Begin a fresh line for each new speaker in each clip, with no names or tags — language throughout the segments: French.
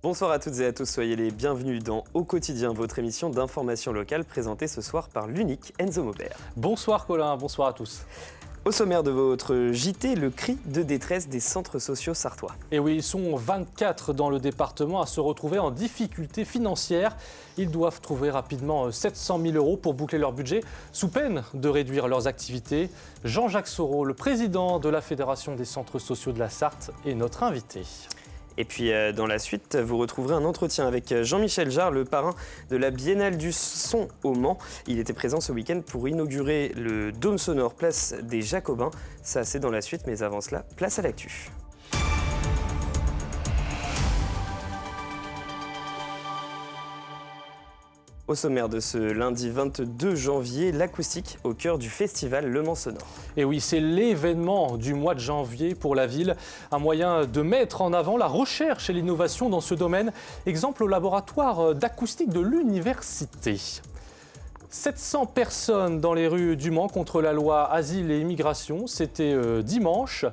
Bonsoir à toutes et à tous, soyez les bienvenus dans Au quotidien, votre émission d'information locale présentée ce soir par l'unique Enzo Maubert.
Bonsoir Colin, bonsoir à tous.
Au sommaire de votre JT, le cri de détresse des centres sociaux sarthois.
Et oui, ils sont 24 dans le département à se retrouver en difficulté financière. Ils doivent trouver rapidement 700 000 € pour boucler leur budget, sous peine de réduire leurs activités. Jean-Jacques Soro, le président de la Fédération des centres sociaux de la Sarthe, est notre invité.
Et puis dans la suite, vous retrouverez un entretien avec Jean-Michel Jarre, le parrain de la Biennale du Son au Mans. Il était présent ce week-end pour inaugurer le Dôme sonore place des Jacobins. Ça, c'est dans la suite, mais avant cela, place à l'actu. Au sommaire de ce lundi 22 janvier, l'acoustique au cœur du festival Le Mans Sonore.
Et oui, c'est l'événement du mois de janvier pour la ville, un moyen de mettre en avant la recherche et l'innovation dans ce domaine. Exemple au laboratoire d'acoustique de l'université. 700 personnes dans les rues du Mans contre la loi Asile et Immigration, c'était dimanche.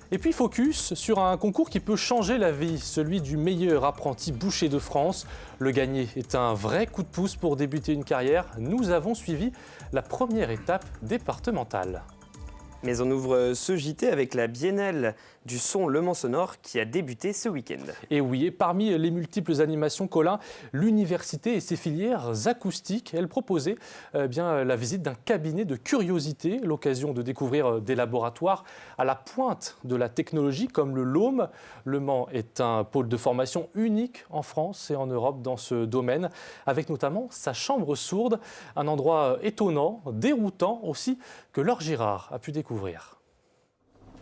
Et puis focus sur un concours qui peut changer la vie, celui du meilleur apprenti boucher de France. Le gagner est un vrai coup de pouce pour débuter une carrière. Nous avons suivi la première étape départementale.
Mais on ouvre ce JT avec la Biennale du Son Le Mans Sonore qui a débuté ce week-end.
Et oui, et parmi les multiples animations, Colin, l'université et ses filières acoustiques, elle proposait la visite d'un cabinet de curiosité, l'occasion de découvrir des laboratoires à la pointe de la technologie comme le LOM. Le Mans est un pôle de formation unique en France et en Europe dans ce domaine, avec notamment sa chambre sourde, un endroit étonnant, déroutant aussi, que Laure Girard a pu découvrir.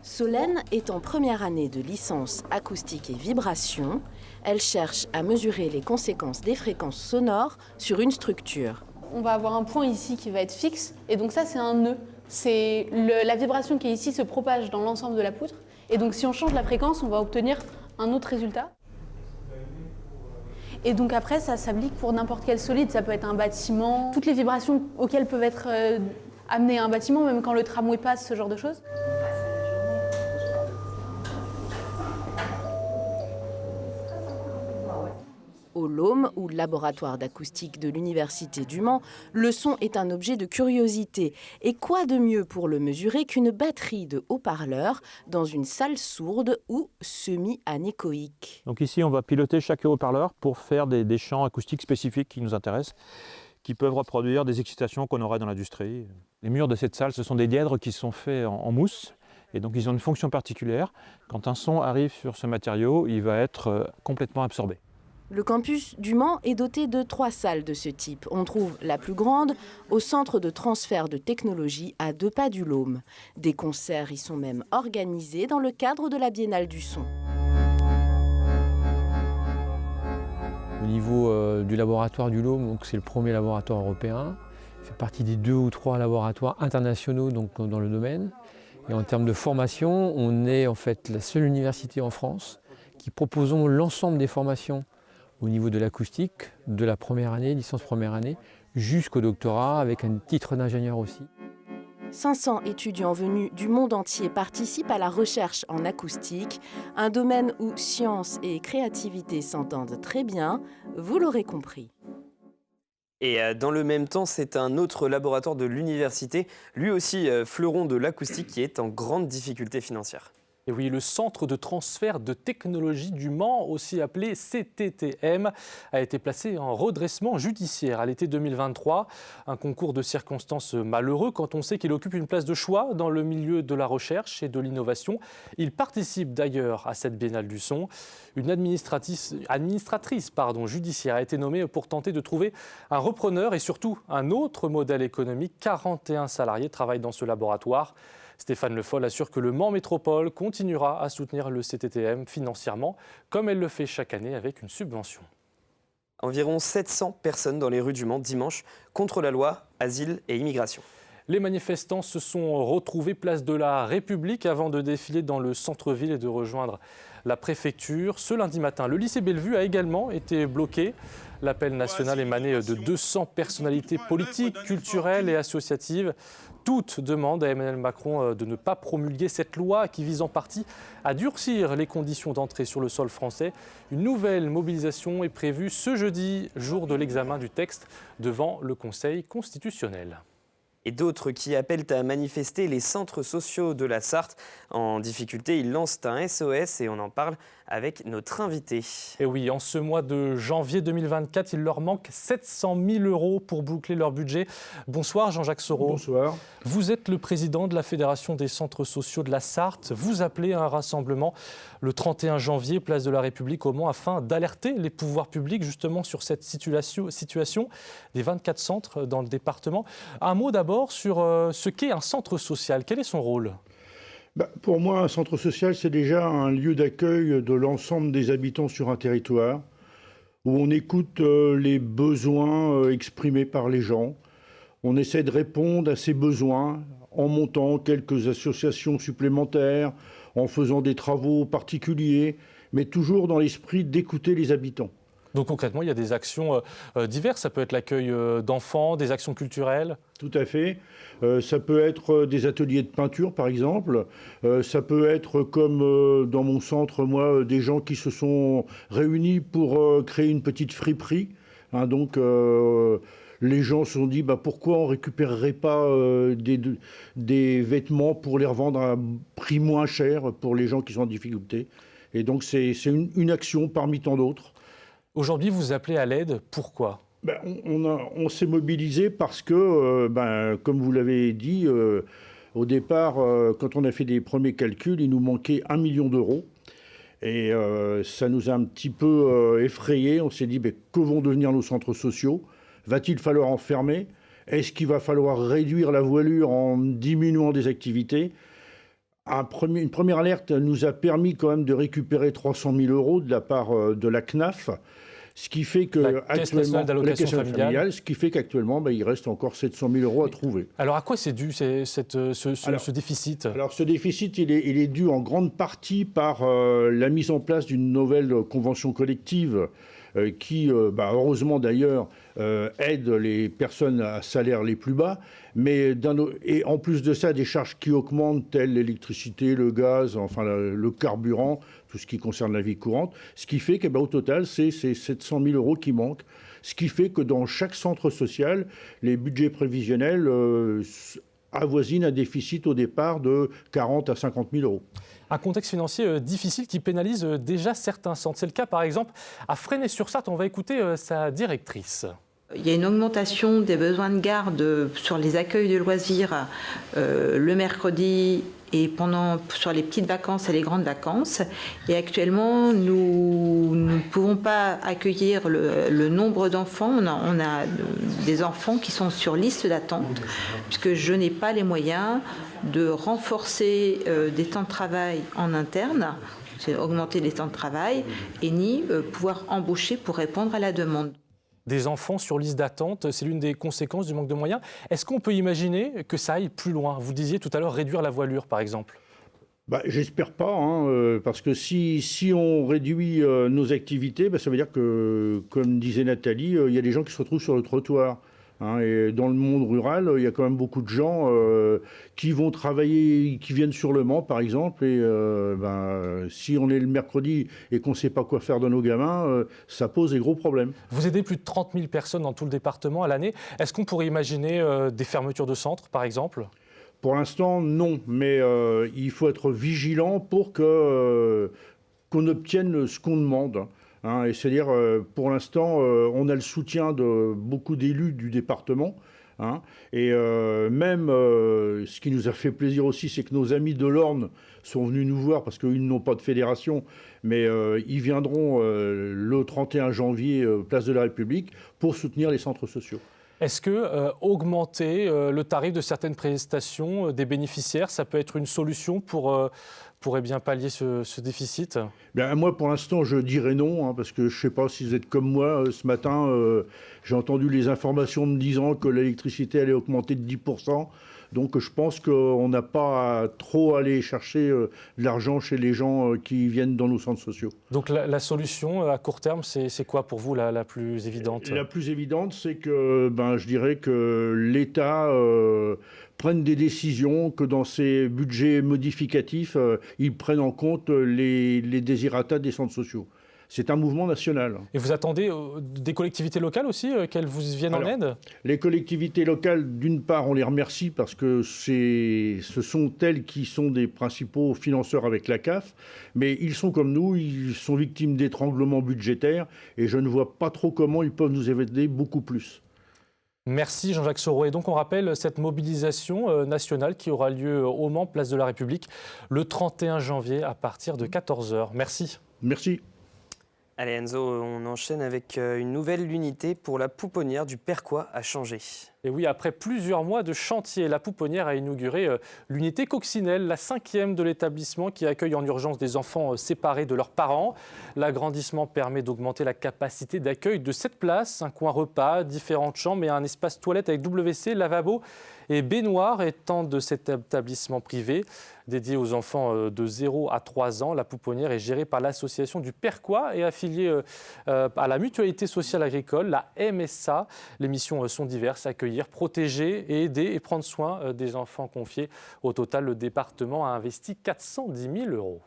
Solène est en première année de licence acoustique et vibration. Elle cherche à mesurer les conséquences des fréquences sonores sur une structure.
On va avoir un point ici qui va être fixe, et donc ça c'est un nœud. La vibration qui est ici se propage dans l'ensemble de la poutre, et donc si on change la fréquence, on va obtenir un autre résultat. Et donc après, ça s'applique pour n'importe quel solide, ça peut être un bâtiment, toutes les vibrations auxquelles peuvent être amenées un bâtiment, même quand le tramway passe, ce genre de choses.
Au LOM, ou laboratoire d'acoustique de l'Université du Mans, le son est un objet de curiosité. Et quoi de mieux pour le mesurer qu'une batterie de haut-parleurs dans une salle sourde ou semi-anéchoïque.
Donc ici, on va piloter chaque haut-parleur pour faire des champs acoustiques spécifiques qui nous intéressent, qui peuvent reproduire des excitations qu'on aurait dans l'industrie. Les murs de cette salle, ce sont des dièdres qui sont faits en mousse. Et donc ils ont une fonction particulière. Quand un son arrive sur ce matériau, il va être complètement absorbé.
Le campus du Mans est doté de 3 salles de ce type. On trouve la plus grande au centre de transfert de technologie à 2 pas du LOM. Des concerts y sont même organisés dans le cadre de la Biennale du Son.
Au niveau du laboratoire du LOM, c'est le premier laboratoire européen. Il fait partie des 2 ou 3 laboratoires internationaux dans le domaine. Et en termes de formation, on est en fait la seule université en France qui proposons l'ensemble des formations au niveau de l'acoustique, de la première année, licence première année, jusqu'au doctorat avec un titre d'ingénieur aussi.
500 étudiants venus du monde entier participent à la recherche en acoustique, un domaine où science et créativité s'entendent très bien, vous l'aurez compris.
Et dans le même temps, c'est un autre laboratoire de l'université, lui aussi fleuron de l'acoustique, qui est en grande difficulté financière.
Et oui, le Centre de transfert de technologie du Mans, aussi appelé CTTM, a été placé en redressement judiciaire à l'été 2023. Un concours de circonstances malheureux quand on sait qu'il occupe une place de choix dans le milieu de la recherche et de l'innovation. Il participe d'ailleurs à cette Biennale du Son. Une administratrice judiciaire a été nommée pour tenter de trouver un repreneur et surtout un autre modèle économique. 41 salariés travaillent dans ce laboratoire. Stéphane Le Foll assure que le Mans Métropole continuera à soutenir le CTTM financièrement, comme elle le fait chaque année avec une subvention.
Environ 700 personnes dans les rues du Mans dimanche contre la loi Asile et Immigration.
Les manifestants se sont retrouvés place de la République avant de défiler dans le centre-ville et de rejoindre la préfecture. Ce lundi matin, le lycée Bellevue a également été bloqué. L'appel national émané de 200 personnalités politiques, culturelles et associatives. Toutes demandent à Emmanuel Macron de ne pas promulguer cette loi qui vise en partie à durcir les conditions d'entrée sur le sol français. Une nouvelle mobilisation est prévue ce jeudi, jour de l'examen du texte devant le Conseil constitutionnel.
Et d'autres qui appellent à manifester, les centres sociaux de la Sarthe. En difficulté, ils lancent un SOS et on en parle avec notre invité.
Et oui, en ce mois de janvier 2024, il leur manque 700 000 € pour boucler leur budget. Bonsoir Jean-Jacques Soro.
Bonsoir.
Vous êtes le président de la Fédération des centres sociaux de la Sarthe. Vous appelez à un rassemblement le 31 janvier, place de la République au Mans, afin d'alerter les pouvoirs publics justement sur cette situation des 24 centres dans le département. Un mot d'abord sur ce qu'est un centre social. Quel est son rôle ?
Pour moi, un centre social, c'est déjà un lieu d'accueil de l'ensemble des habitants sur un territoire, où on écoute les besoins exprimés par les gens. On essaie de répondre à ces besoins en montant quelques associations supplémentaires, en faisant des travaux particuliers, mais toujours dans l'esprit d'écouter les habitants.
Donc concrètement, il y a des actions diverses. Ça peut être l'accueil d'enfants, des actions culturelles.
Tout à fait. Ça peut être des ateliers de peinture, par exemple. Ça peut être, comme dans mon centre, moi, des gens qui se sont réunis pour créer une petite friperie. Donc, les gens se sont dit, pourquoi on ne récupérerait pas des vêtements pour les revendre à un prix moins cher pour les gens qui sont en difficulté. Et donc, c'est une action parmi tant d'autres.
Aujourd'hui, vous appelez à l'aide. Pourquoi ?
On s'est mobilisé parce que, comme vous l'avez dit, au départ, quand on a fait des premiers calculs, il nous manquait 1 million d'euros. Et ça nous a un petit peu effrayés. On s'est dit, que vont devenir nos centres sociaux ? Va-t-il falloir en fermer ? Est-ce qu'il va falloir réduire la voilure en diminuant des activités ? Une première alerte nous a permis quand même de récupérer 300 000 € de la part de la CNAF. Ce qui fait que
la Caisse nationale d'allocation familiale,
ce qui fait qu'actuellement, il reste encore 700 000 € à trouver.
Alors à quoi c'est dû ce déficit ? Alors
ce déficit, il est dû en grande partie par la mise en place d'une nouvelle convention collective qui, heureusement d'ailleurs, aide les personnes à salaire les plus bas, et en plus de ça, des charges qui augmentent, telles l'électricité, le gaz, enfin le carburant, tout ce qui concerne la vie courante, ce qui fait qu'au total, c'est 700 000 € qui manquent, ce qui fait que dans chaque centre social, les budgets prévisionnels avoisinent un déficit au départ de 40 à 50 000 €.
Un contexte financier difficile qui pénalise déjà certains centres. C'est le cas par exemple à Fresnay-sur-Sarthe. On va écouter sa directrice.
Il y a une augmentation des besoins de garde sur les accueils de loisirs le mercredi et sur les petites vacances et les grandes vacances. Et actuellement, nous ne pouvons pas accueillir le nombre d'enfants. On a des enfants qui sont sur liste d'attente, puisque je n'ai pas les moyens de renforcer des temps de travail en interne, c'est augmenter les temps de travail, et ni pouvoir embaucher pour répondre à la demande.
Des enfants sur liste d'attente, c'est l'une des conséquences du manque de moyens. Est-ce qu'on peut imaginer que ça aille plus loin ? Vous disiez tout à l'heure réduire la voilure, par exemple.
J'espère pas, parce que si on réduit nos activités, ça veut dire que, comme disait Nathalie, il y a des gens qui se retrouvent sur le trottoir. Et dans le monde rural, il y a quand même beaucoup de gens qui vont travailler, qui viennent sur le Mans, par exemple. Et si on est le mercredi et qu'on ne sait pas quoi faire de nos gamins, ça pose des gros problèmes.
Vous aidez plus de 30 000 personnes dans tout le département à l'année. Est-ce qu'on pourrait imaginer des fermetures de centres, par exemple ?
Pour l'instant, non. Mais il faut être vigilant pour qu'on obtienne ce qu'on demande. Et c'est-à-dire, pour l'instant, on a le soutien de beaucoup d'élus du département. Et même, ce qui nous a fait plaisir aussi, c'est que nos amis de l'Orne sont venus nous voir, parce qu'ils n'ont pas de fédération, mais ils viendront le 31 janvier, place de la République, pour soutenir les centres sociaux.
Est-ce que augmenter le tarif de certaines prestations des bénéficiaires, ça peut être une solution pour pourrait bien pallier ce déficit?
Bien, moi, pour l'instant, je dirais non, parce que je ne sais pas si vous êtes comme moi. Ce matin, j'ai entendu les informations me disant que l'électricité allait augmenter de 10%. Donc je pense qu'on n'a pas à trop aller chercher de l'argent chez les gens qui viennent dans nos centres sociaux.
Donc la solution à court terme, c'est quoi pour vous la plus évidente?
La plus évidente, c'est que je dirais que l'État prenne des décisions, que dans ses budgets modificatifs, ils prennent en compte les désirata des centres sociaux. C'est un mouvement national.
Et vous attendez des collectivités locales aussi, qu'elles vous viennent en aide?
Les collectivités locales, d'une part, on les remercie parce que ce sont elles qui sont des principaux financeurs avec la CAF, mais ils sont comme nous, ils sont victimes d'étranglements budgétaires et je ne vois pas trop comment ils peuvent nous aider beaucoup plus.
Merci Jean-Jacques Soro. Et donc on rappelle cette mobilisation nationale qui aura lieu au Mans, place de la République, le 31 janvier à partir de 14h. Merci.
Merci.
Allez Enzo, on enchaîne avec une nouvelle unité pour la pouponnière du Perquois à Changé.
Et oui, après plusieurs mois de chantier, la pouponnière a inauguré l'unité coccinelle, la 5e de l'établissement qui accueille en urgence des enfants séparés de leurs parents. L'agrandissement permet d'augmenter la capacité d'accueil de 7 places, un coin repas, différentes chambres et un espace toilette avec WC, lavabo et baignoire étant de cet établissement privé. Dédié aux enfants de 0 à 3 ans, la pouponnière est gérée par l'association du Perquois et affiliée à la Mutualité sociale agricole, la MSA. Les missions sont diverses, accueillir, protéger et aider et prendre soin des enfants confiés. Au total, le département a investi 410 000 €.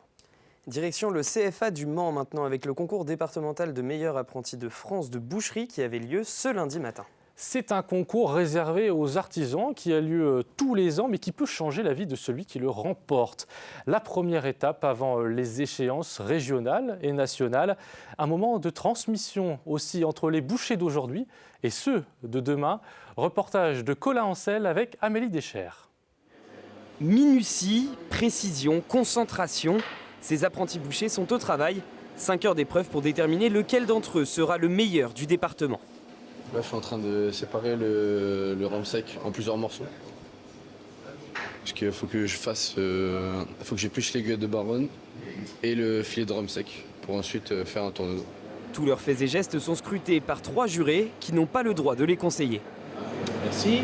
Direction le CFA du Mans maintenant avec le concours départemental de meilleur apprenti de France de boucherie qui avait lieu ce lundi matin.
C'est un concours réservé aux artisans qui a lieu tous les ans, mais qui peut changer la vie de celui qui le remporte. La première étape avant les échéances régionales et nationales, un moment de transmission aussi entre les bouchers d'aujourd'hui et ceux de demain. Reportage de Colin Ancel avec Amélie Deschères.
Minutie, précision, concentration, ces apprentis bouchers sont au travail. 5 heures d'épreuve pour déterminer lequel d'entre eux sera le meilleur du département.
Là, je suis en train de séparer le rhum sec en plusieurs morceaux. Parce qu'il faut que j'épluche l'aiguille de baronne et le filet de rhum sec pour ensuite faire un tourneau.
Tous leurs faits et gestes sont scrutés par 3 jurés qui n'ont pas le droit de les conseiller.
Merci.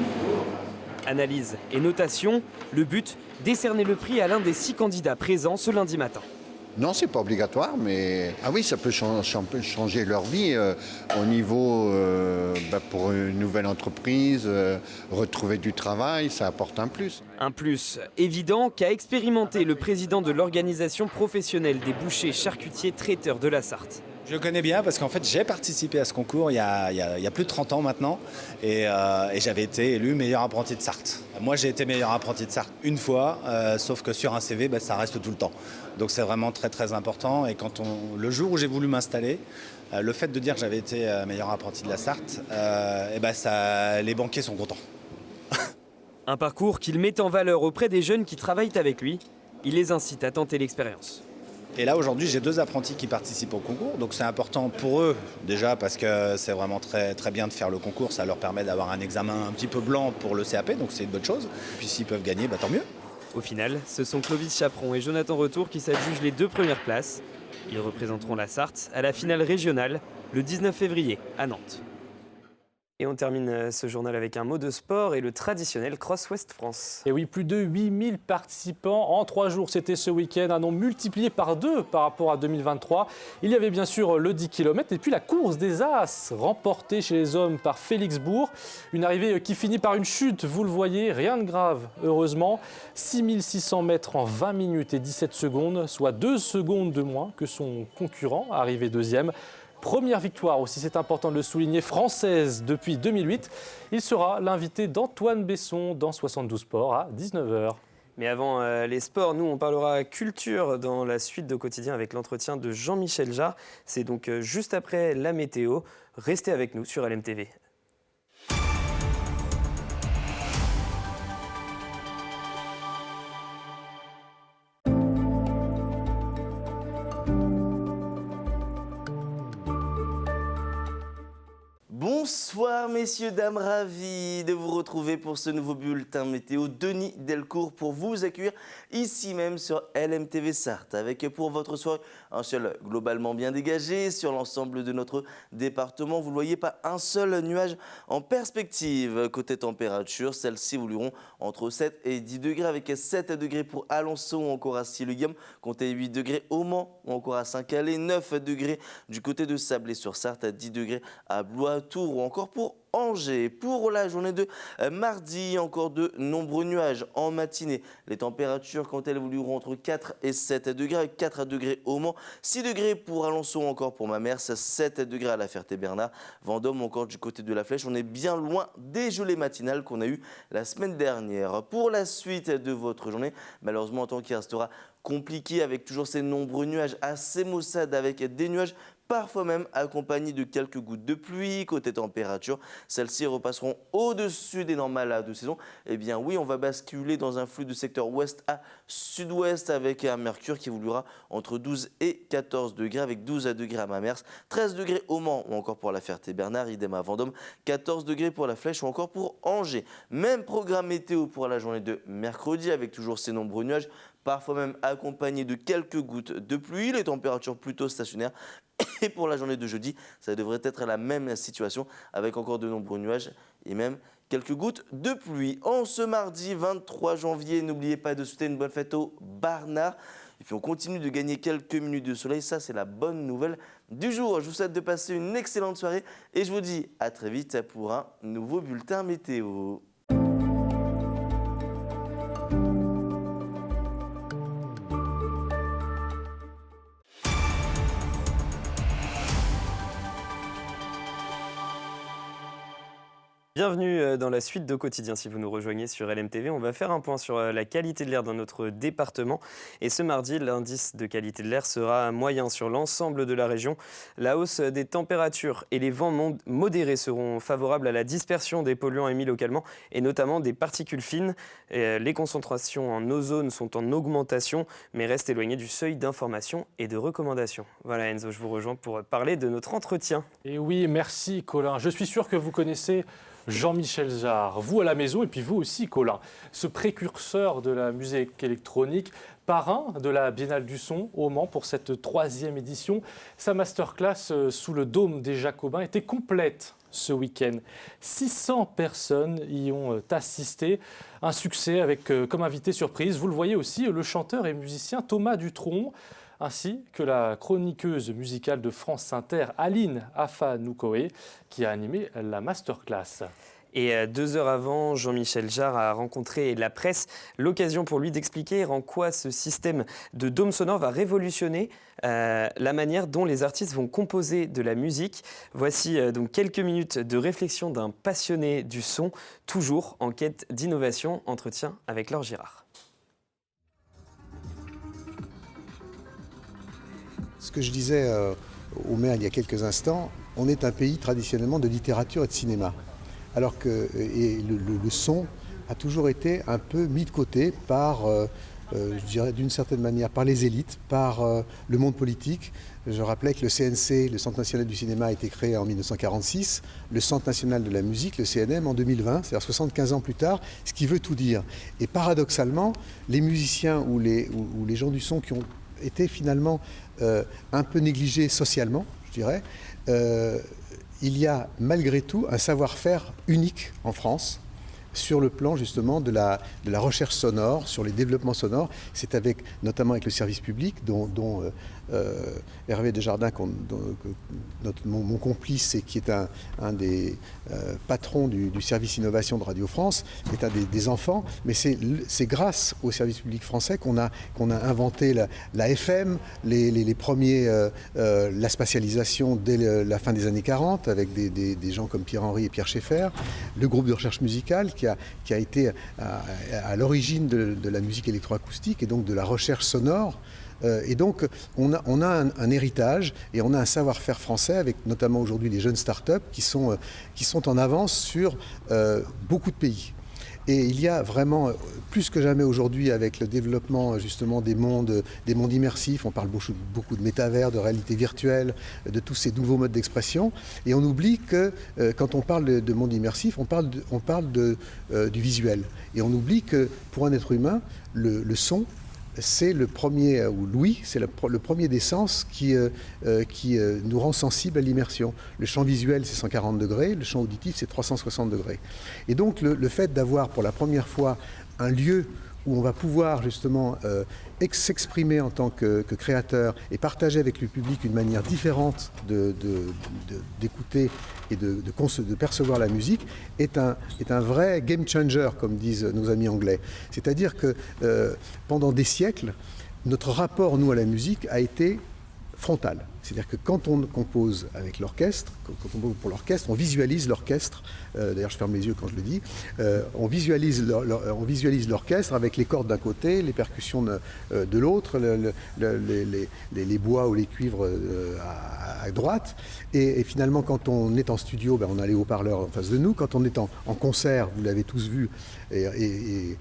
Analyse et notation, le but, décerner le prix à l'un des 6 candidats présents ce lundi matin.
Non, c'est pas obligatoire, mais oui, ça peut changer leur vie au niveau pour une nouvelle entreprise, retrouver du travail, ça apporte un plus.
Un plus évident qu'a expérimenté le président de l'organisation professionnelle des bouchers charcutiers traiteurs de la Sarthe.
Je le connais bien parce qu'en fait j'ai participé à ce concours il y a plus de 30 ans maintenant et j'avais été élu meilleur apprenti de Sarthe. Moi j'ai été meilleur apprenti de Sarthe une fois, sauf que sur un CV ça reste tout le temps. Donc c'est vraiment très très important et le jour où j'ai voulu m'installer, le fait de dire que j'avais été meilleur apprenti de la Sarthe, les banquiers sont contents.
Un parcours qu'il met en valeur auprès des jeunes qui travaillent avec lui. Il les incite à tenter l'expérience.
Et là aujourd'hui j'ai 2 apprentis qui participent au concours, donc c'est important pour eux déjà parce que c'est vraiment très, très bien de faire le concours, ça leur permet d'avoir un examen un petit peu blanc pour le CAP, donc c'est une bonne chose. Puis s'ils peuvent gagner, tant mieux.
Au final, ce sont Clovis Chaperon et Jonathan Retour qui s'adjugent les 2 premières places. Ils représenteront la Sarthe à la finale régionale le 19 février à Nantes. Et on termine ce journal avec un mot de sport et le traditionnel Cross Ouest France.
Et oui, plus de 8000 participants en 3 jours. C'était ce week-end, un nombre multiplié par 2 par rapport à 2023. Il y avait bien sûr le 10 km et puis la course des As, remportée chez les hommes par Félix Bourg. Une arrivée qui finit par une chute, vous le voyez, rien de grave, heureusement. 6600 mètres en 20 minutes et 17 secondes, soit 2 secondes de moins que son concurrent, arrivé deuxième. Première victoire aussi, c'est important de le souligner, française depuis 2008. Il sera l'invité d'Antoine Besson dans 72 Sports à 19h.
Mais avant les sports, nous on parlera culture dans la suite de Quotidien avec l'entretien de Jean-Michel Jarre. C'est donc juste après la météo. Restez avec nous sur LMTV.
Bonsoir. Bonsoir messieurs, dames, ravi de vous retrouver pour ce nouveau bulletin météo. Denis Delcourt pour vous accueillir ici même sur LMTV Sarthe avec pour votre soirée un ciel globalement bien dégagé sur l'ensemble de notre département. Vous ne voyez pas un seul nuage en perspective. Côté température, celles-ci évolueront entre 7 et 10 degrés avec 7 degrés pour Alençon ou encore à Sil-le-Guillaume, comptez 8 degrés au Mans ou encore à Saint-Calais, 9 degrés du côté de Sablé-sur-Sarthe, 10 degrés à Blois, Tours ou encore pour Angers. Pour la journée de mardi, encore de nombreux nuages en matinée. Les températures, quand elles évolueront entre 4 et 7 degrés, avec 4 degrés au Mans, 6 degrés pour Alençon, encore pour Mamers, 7 degrés à la Ferté-Bernard, Vendôme, encore du côté de la Flèche. On est bien loin des gelées matinales qu'on a eues la semaine dernière. Pour la suite de votre journée, malheureusement, en tant qu'il restera compliqué avec toujours ces nombreux nuages assez maussades avec des nuages parfois même accompagnés de quelques gouttes de pluie. Côté température, celles-ci repasseront au-dessus des normales de saison. Eh bien oui, on va basculer dans un flux de secteur ouest à sud-ouest avec un mercure qui évoluera entre 12 et 14 degrés avec 12 degrés à Mamers, 13 degrés au Mans ou encore pour la Ferté-Bernard, idem à Vendôme, 14 degrés pour la Flèche ou encore pour Angers. Même programme météo pour la journée de mercredi avec toujours ces nombreux nuages, parfois même accompagnés de quelques gouttes de pluie, les températures plutôt stationnaires. Et pour la journée de jeudi, ça devrait être la même situation avec encore de nombreux nuages et même quelques gouttes de pluie. En ce mardi 23 janvier, n'oubliez pas de souhaiter une bonne fête au Barnard. Et puis on continue de gagner quelques minutes de soleil, ça c'est la bonne nouvelle du jour. Je vous souhaite de passer une excellente soirée et je vous dis à très vite pour un nouveau bulletin météo.
Bienvenue dans la suite d'Au Quotidien. Si vous nous rejoignez sur LMTV, on va faire un point sur la qualité de l'air dans notre département. Et ce mardi, l'indice de qualité de l'air sera moyen sur l'ensemble de la région. La hausse des températures et les vents modérés seront favorables à la dispersion des polluants émis localement et notamment des particules fines. Les concentrations en ozone sont en augmentation, mais restent éloignées du seuil d'information et de recommandation. Voilà Enzo, je vous rejoins pour parler de notre entretien.
Et oui, merci Colin. Je suis sûr que vous connaissez Jean-Michel Jarre, vous à la maison et puis vous aussi Colin, ce précurseur de la musique électronique, parrain de la Biennale du Son au Mans pour cette 3e édition. Sa masterclass sous le dôme des Jacobins était complète ce week-end. 600 personnes y ont assisté. Un succès avec comme invité surprise, vous le voyez aussi, le chanteur et musicien Thomas Dutronc, ainsi que la chroniqueuse musicale de France Inter, Aline Afanoukoé, qui a animé la masterclass.
Et 2 heures avant, Jean-Michel Jarre a rencontré la presse. L'occasion pour lui d'expliquer en quoi ce système de dôme sonore va révolutionner la manière dont les artistes vont composer de la musique. Voici donc quelques minutes de réflexion d'un passionné du son, toujours en quête d'innovation. Entretien avec Laure Girard.
Ce que je disais au maire il y a quelques instants, on est un pays traditionnellement de littérature et de cinéma. Alors que le son a toujours été un peu mis de côté par, je dirais d'une certaine manière, par les élites, par le monde politique. Je rappelais que le CNC, le Centre national du cinéma, a été créé en 1946, le Centre national de la musique, le CNM, en 2020, c'est-à-dire 75 ans plus tard, ce qui veut tout dire. Et paradoxalement, les musiciens ou les gens du son qui ont été finalement un peu négligés socialement, je dirais, il y a malgré tout un savoir-faire unique en France sur le plan justement de la recherche sonore, sur les développements sonores. C'est notamment avec le service public dont Hervé Desjardins, mon complice et qui est un des patrons du service innovation de Radio France, est un des enfants. Mais c'est grâce au service public français qu'on a inventé la FM, les premiers, la spatialisation dès la fin des années 40 avec des gens comme Pierre-Henry et Pierre Schaeffer, le groupe de recherche musicale qui a été à l'origine de la musique électroacoustique et donc de la recherche sonore. Et donc, on a un héritage et on a un savoir-faire français avec notamment aujourd'hui les jeunes start-up qui sont en avance sur beaucoup de pays. Et il y a vraiment, plus que jamais aujourd'hui, avec le développement justement des mondes immersifs, on parle beaucoup de métavers, de réalité virtuelle, de tous ces nouveaux modes d'expression. Et on oublie que quand on parle de monde immersif, on parle du visuel. Et on oublie que pour un être humain, le son, c'est le premier, ou l'ouïe, c'est le premier des sens qui nous rend sensibles à l'immersion. Le champ visuel, c'est 140 degrés, le champ auditif, c'est 360 degrés. Et donc, le fait d'avoir pour la première fois un lieu où on va pouvoir justement s'exprimer en tant que créateur et partager avec le public une manière différente d'écouter et de percevoir la musique est un vrai game changer, comme disent nos amis anglais. C'est-à-dire que pendant des siècles, notre rapport, nous, à la musique a été frontal. C'est-à-dire que quand on compose avec l'orchestre, quand on compose pour l'orchestre, on visualise l'orchestre. D'ailleurs, je ferme les yeux quand je le dis. On visualise l'orchestre avec les cordes d'un côté, les percussions de l'autre, les bois ou les cuivres à droite. Et finalement, quand on est en studio, on a les haut-parleurs en face de nous. Quand on est en concert, vous l'avez tous vu et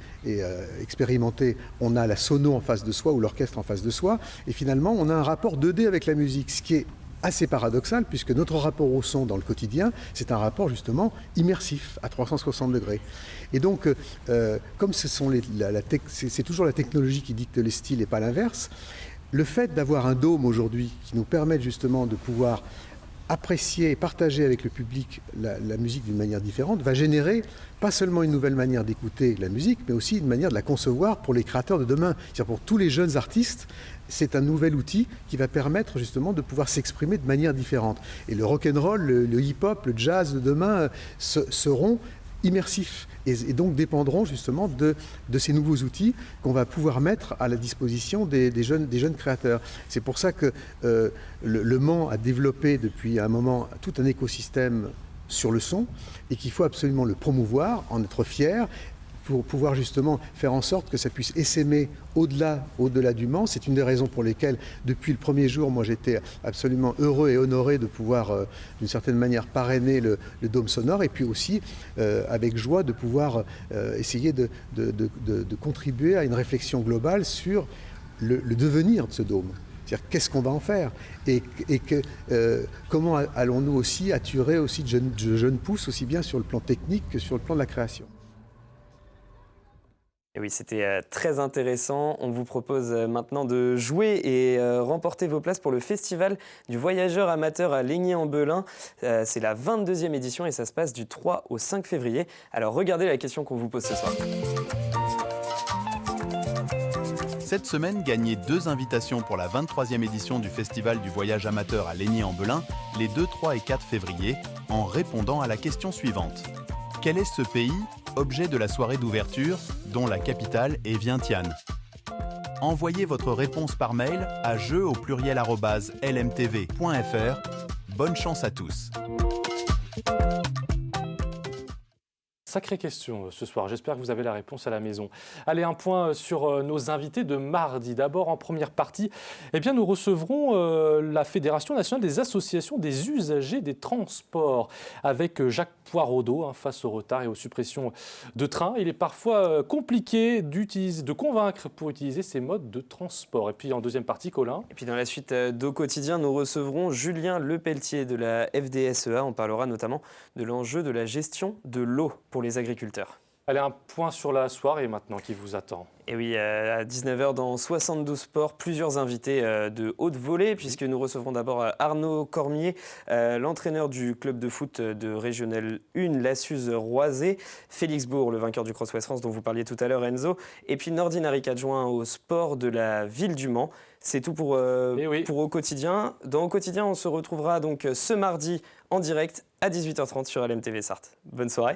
expérimenté, on a la sono en face de soi ou l'orchestre en face de soi. Et finalement, on a un rapport 2D avec la musique. Ce qui est assez paradoxal, puisque notre rapport au son dans le quotidien, c'est un rapport justement immersif, à 360 degrés. Et donc, comme c'est toujours la technologie qui dicte les styles et pas l'inverse, le fait d'avoir un dôme aujourd'hui qui nous permet justement de pouvoir apprécier et partager avec le public la musique d'une manière différente va générer pas seulement une nouvelle manière d'écouter la musique, mais aussi une manière de la concevoir pour les créateurs de demain. C'est-à-dire pour tous les jeunes artistes, c'est un nouvel outil qui va permettre justement de pouvoir s'exprimer de manière différente. Et le rock'n'roll, le hip-hop, le jazz de demain seront immersifs et donc dépendront justement de ces nouveaux outils qu'on va pouvoir mettre à la disposition des jeunes créateurs. C'est pour ça que le Mans a développé depuis un moment tout un écosystème sur le son et qu'il faut absolument le promouvoir, en être fier, pour pouvoir justement faire en sorte que ça puisse essaimer au-delà du Mans. C'est une des raisons pour lesquelles, depuis le premier jour, moi j'étais absolument heureux et honoré de pouvoir, d'une certaine manière, parrainer le Dôme sonore, et puis aussi, avec joie, de pouvoir essayer de contribuer à une réflexion globale sur le devenir de ce Dôme. C'est-à-dire qu'est-ce qu'on va en faire et comment allons-nous aussi attirer aussi de jeunes pousses, aussi bien sur le plan technique que sur le plan de la création.
Et oui, c'était très intéressant. On vous propose maintenant de jouer et remporter vos places pour le Festival du Voyageur Amateur à Laigné-en-Belin. C'est la 22e édition et ça se passe du 3 au 5 février. Alors regardez la question qu'on vous pose ce soir.
Cette semaine, gagnez 2 invitations pour la 23e édition du Festival du Voyage Amateur à Laigné-en-Belin, les 2, 3 et 4 février, en répondant à la question suivante. Quel est ce pays, objet de la soirée d'ouverture, dont la capitale est Vientiane? Envoyez votre réponse par mail à jeu@lmtv.fr. Bonne chance à tous.
Sacrée question ce soir, j'espère que vous avez la réponse à la maison. Allez, un point sur nos invités de mardi. D'abord, en première partie, nous recevrons la Fédération nationale des associations des usagers des transports avec Jacques Poiraudot face au retard et aux suppressions de trains. Il est parfois compliqué de convaincre pour utiliser ces modes de transport. Et puis en deuxième partie, Colin.
Et puis dans la suite d'Au quotidien, nous recevrons Julien Lepelletier de la FDSEA. On parlera notamment de l'enjeu de la gestion de l'eau pour les agriculteurs.
Allez, un point sur la soirée maintenant qui vous attend.
Et oui, à 19h dans 72 Sports, plusieurs invités de haute volée, puisque nous recevrons d'abord Arnaud Cormier, l'entraîneur du club de foot de Régional 1, la Suze Roisey, Félix Bourg, le vainqueur du Cross West France dont vous parliez tout à l'heure, Enzo, et puis Nordine Harik, adjoint au sport de la ville du Mans. C'est tout pour Au quotidien. Dans Au quotidien, on se retrouvera donc ce mardi en direct à 18h30 sur LMTV Sarthe. Bonne soirée.